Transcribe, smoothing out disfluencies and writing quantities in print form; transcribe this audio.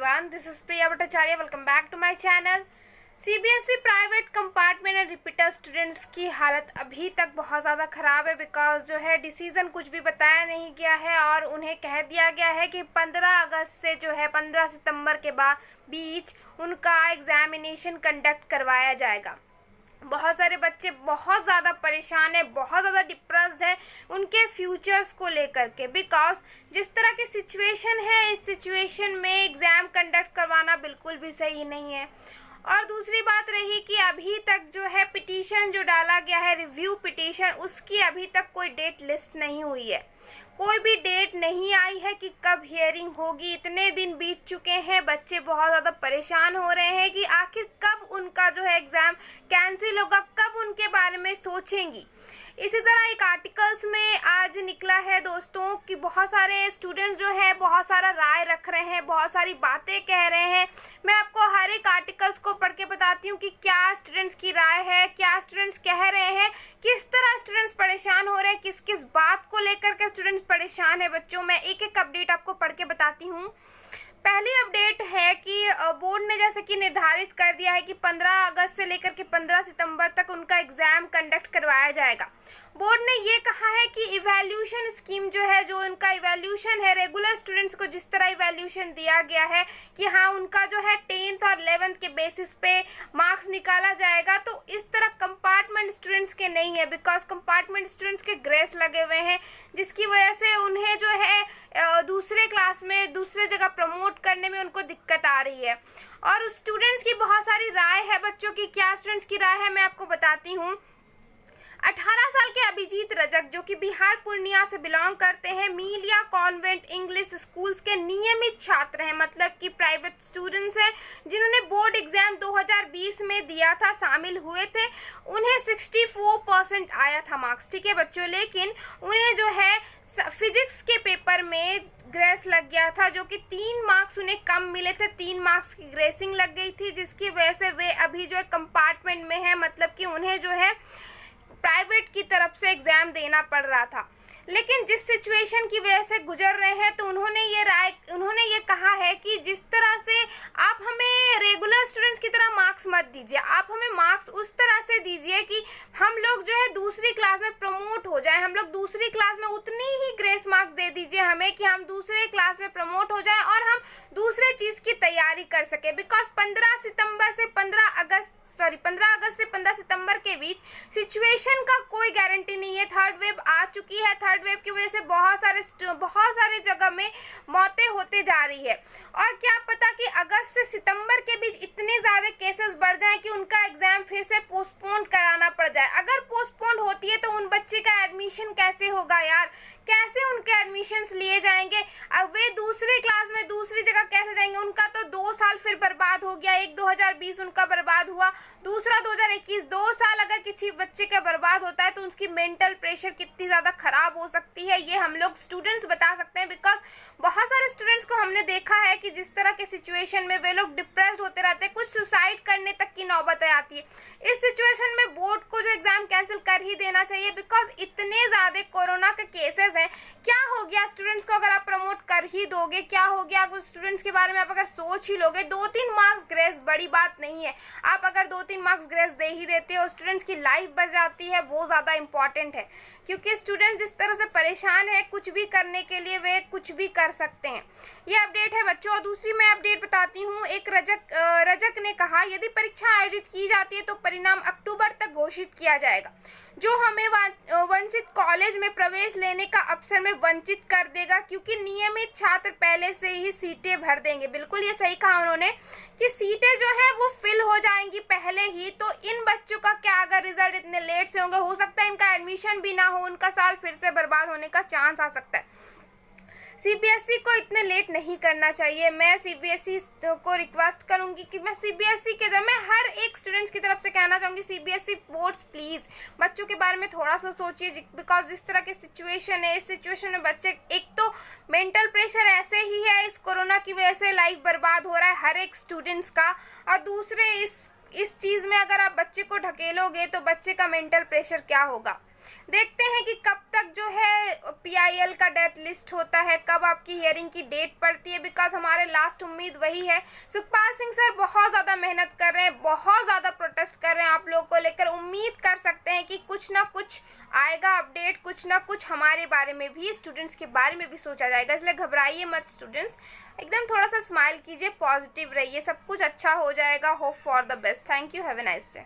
everyone, this is Priya Bhattacharya. Welcome back to my channel. CBSE private compartment and repeater students की हालत अभी तक बहुत ज़्यादा ख़राब है बिकॉज जो है डिसीज़न कुछ भी बताया नहीं गया है और उन्हें कह दिया गया है कि 15 अगस्त से जो है 15 सितंबर के बीच उनका एग्जामिनेशन कंडक्ट करवाया जाएगा। बहुत सारे बच्चे बहुत ज़्यादा परेशान हैं, बहुत ज़्यादा डिप्रेस्ड हैं उनके फ्यूचर्स को लेकर के बिकॉज जिस तरह की सिचुएशन है इस सिचुएशन में एग्ज़ाम कंडक्ट करवाना बिल्कुल भी सही नहीं है। और दूसरी बात रही कि अभी तक जो है पिटीशन जो डाला गया है रिव्यू पिटीशन, उसकी अभी तक कोई डेट लिस्ट नहीं हुई है, कोई भी डेट नहीं आई है कि कब हियरिंग होगी। इतने दिन बीत चुके हैं, बच्चे बहुत ज़्यादा परेशान हो रहे हैं कि आखिर कब उनका जो है एग्ज़ाम कैंसिल होगा, कब उनके बारे में सोचेंगी। इसी तरह एक आर्टिकल्स में आज निकला है दोस्तों कि बहुत सारे स्टूडेंट्स जो है बहुत सारा राय रख रहे हैं, बहुत सारी बातें कह रहे हैं। मैं आपको हर एक आर्टिकल्स को पढ़ के बताती हूँ कि क्या स्टूडेंट्स की राय है, क्या स्टूडेंट्स कह रहे हैं, किस तरह स्टूडेंट्स परेशान हो रहे हैं, किस किस बात को लेकर के स्टूडेंट्स परेशान है। बच्चों मैं एक एक अपडेट आपको पढ़ के बताती हूँ। पहली अपडेट है कि बोर्ड ने जैसे कि निर्धारित कर दिया है कि 15 अगस्त से लेकर के 15 सितंबर तक उनका एग्ज़ाम कंडक्ट करवाया जाएगा। बोर्ड ने ये कहा है कि इवैल्यूएशन स्कीम जो है, जो उनका इवैल्यूएशन है रेगुलर स्टूडेंट्स को जिस तरह इवैल्यूएशन दिया गया है कि हाँ उनका जो है 10th और 11th के बेसिस पे मार्क्स निकाला जाएगा, तो इस तरह कंपार्टमेंट स्टूडेंट्स के नहीं है बिकॉज कंपार्टमेंट स्टूडेंट्स के ग्रेस लगे हुए हैं जिसकी वजह से उन्हें जो है दूसरे क्लास में दूसरे जगह प्रमोट करने में उनको दिक्कत आ रही है। और उस स्टूडेंट्स की बहुत सारी राय है बच्चों की। क्या स्टूडेंट्स की राय है मैं आपको बताती हूँ। 18 साल के अभिजीत रजक जो कि बिहार पूर्णिया से बिलोंग करते हैं, मीलिया कॉन्वेंट इंग्लिश स्कूल्स के नियमित छात्र हैं, मतलब कि प्राइवेट स्टूडेंट्स हैं जिन्होंने बोर्ड एग्जाम 2020 में दिया था, शामिल हुए थे। उन्हें 64% आया था मार्क्स, ठीक है बच्चों, लेकिन उन्हें जो है फिजिक्स के पेपर में ग्रेस लग गया था जो कि 3 मार्क्स उन्हें कम मिले थे, 3 मार्क्स की ग्रेसिंग लग गई थी जिसकी वजह से वे अभी जो है कंपार्टमेंट में है, मतलब कि उन्हें जो है प्राइवेट की तरफ से एग्ज़ाम देना पड़ रहा था। लेकिन जिस सिचुएशन की वजह से गुजर रहे हैं तो उन्होंने ये कहा है कि जिस तरह से आप हमें रेगुलर स्टूडेंट्स की तरह मार्क्स मत दीजिए, आप हमें मार्क्स उस तरह से दीजिए कि हम लोग जो है दूसरी क्लास में प्रमोट हो जाए, हम लोग दूसरी क्लास में उतनी ही ग्रेस मार्क्स दे दीजिए हमें कि हम दूसरे क्लास में प्रमोट हो जाए और हम दूसरे चीज़ की तैयारी कर सके। बिकॉज 15 अगस्त से 15 सितंबर के बीच सिचुएशन का कोई गारंटी नहीं है। थर्ड वेव आ चुकी है, थर्ड वेव की वजह से बहुत सारे जगह में मौतें होते जा रही है और क्या पता कि अगस्त से सितंबर के बीच इतने ज़्यादा केसेस बढ़ जाएं कि उनका एग्ज़ाम फिर से पोस्टपोन कराना पड़ जाए। अगर पोस्टपोन होती है तो उन बच्चे का एडमिशन कैसे होगा यार, कैसे उनके एडमिशन्स लिए जाएंगे, अब वे दूसरी क्लास में दूसरी जगह कैसे जाएंगे। उनका तो 2 साल फिर बर्बाद हो गया, एक 2020 उनका बर्बाद हुआ, दूसरा 2021, 2 साल अगर किसी बच्चे का बर्बाद होता है तो उसकी मेंटल प्रेशर कितनी ज़्यादा ख़राब हो सकती है ये हम लोग स्टूडेंट्स बता सकते हैं। बिकॉज बहुत सारे स्टूडेंट्स को हमने देखा है कि जिस तरह के सिचुएशन में वे लोग डिप्रेस्ड होते रहते हैं, कुछ सुसाइड करने तक की नौबत आती है। इस सिचुएशन में बोर्ड को जो एग्ज़ाम कैंसिल कर ही देना चाहिए बिकॉज इतने ज़्यादा कोरोना के केसेस हैं। क्या हो गया स्टूडेंट्स को अगर आप प्रमोट कर ही दोगे, क्या हो गया अगर स्टूडेंट्स के बारे में आप अगर सोच ही लोगे। 2-3 मार्क्स ग्रेस बड़ी बात नहीं है, आप अगर 2-3 मार्क्स ग्रेस दे ही देते हो, स्टूडेंट्स की लाइफ बच जाती है, वो ज़्यादा इंपॉर्टेंट है क्योंकि स्टूडेंट्स जिस तरह से परेशान है कुछ भी करने के लिए वे कुछ भी कर सकते हैं। ये अपडेट है बच्चों। और दूसरी मैं अपडेट बताती हूँ। एक रजक ने कहा यदि परीक्षा आयोजित की जाती है तो परिणाम अक्टूबर तक घोषित किया जाएगा, जो हमें वंचित कॉलेज में प्रवेश लेने का अवसर में वंचित कर देगा क्योंकि नियमित छात्र पहले से ही सीटें भर देंगे। बिल्कुल ये सही कहा उन्होंने कि सीटें जो है वो फिल हो जाएंगी पहले ही, तो इन बच्चों का क्या अगर रिजल्ट इतने लेट से होंगे, हो सकता है इनका एडमिशन भी ना हो, उनका साल फिर से बर्बाद होने का चांस आ सकता है। सीबीएसई को इतने लेट नहीं करना चाहिए। मैं सीबीएसई को रिक्वेस्ट करूंगी कि मैं हर एक स्टूडेंट्स की तरफ से कहना चाहूँगी सीबीएसई बोर्ड्स प्लीज़ बच्चों के बारे में थोड़ा सा सोचिए बिकॉज जिस तरह की सिचुएशन है, इस सिचुएशन में बच्चे एक तो मेंटल प्रेशर ऐसे ही है, इस कोरोना की वजह से लाइफ बर्बाद हो रहा है हर एक स्टूडेंट्स का, और दूसरे इस चीज़ में अगर आप बच्चे को ढकेलोगे तो बच्चे का मेंटल प्रेशर क्या होगा। देखते हैं कि कब तक जो है PIL का डेट लिस्ट होता है, कब आपकी हियरिंग की डेट पड़ती है, बिकॉज हमारे लास्ट उम्मीद वही है। सुखपाल सिंह सर बहुत ज़्यादा मेहनत कर रहे हैं, बहुत ज़्यादा प्रोटेस्ट कर रहे हैं आप लोगों को लेकर। उम्मीद कर सकते हैं कि कुछ ना कुछ आएगा अपडेट, कुछ ना कुछ हमारे बारे में भी, स्टूडेंट्स के बारे में भी सोचा जाएगा। इसलिए घबराइए मत स्टूडेंट्स, एकदम थोड़ा सा स्माइल कीजिए, पॉजिटिव रहिए, सब कुछ अच्छा हो जाएगा। Hope for the best. Thank you, have a nice day.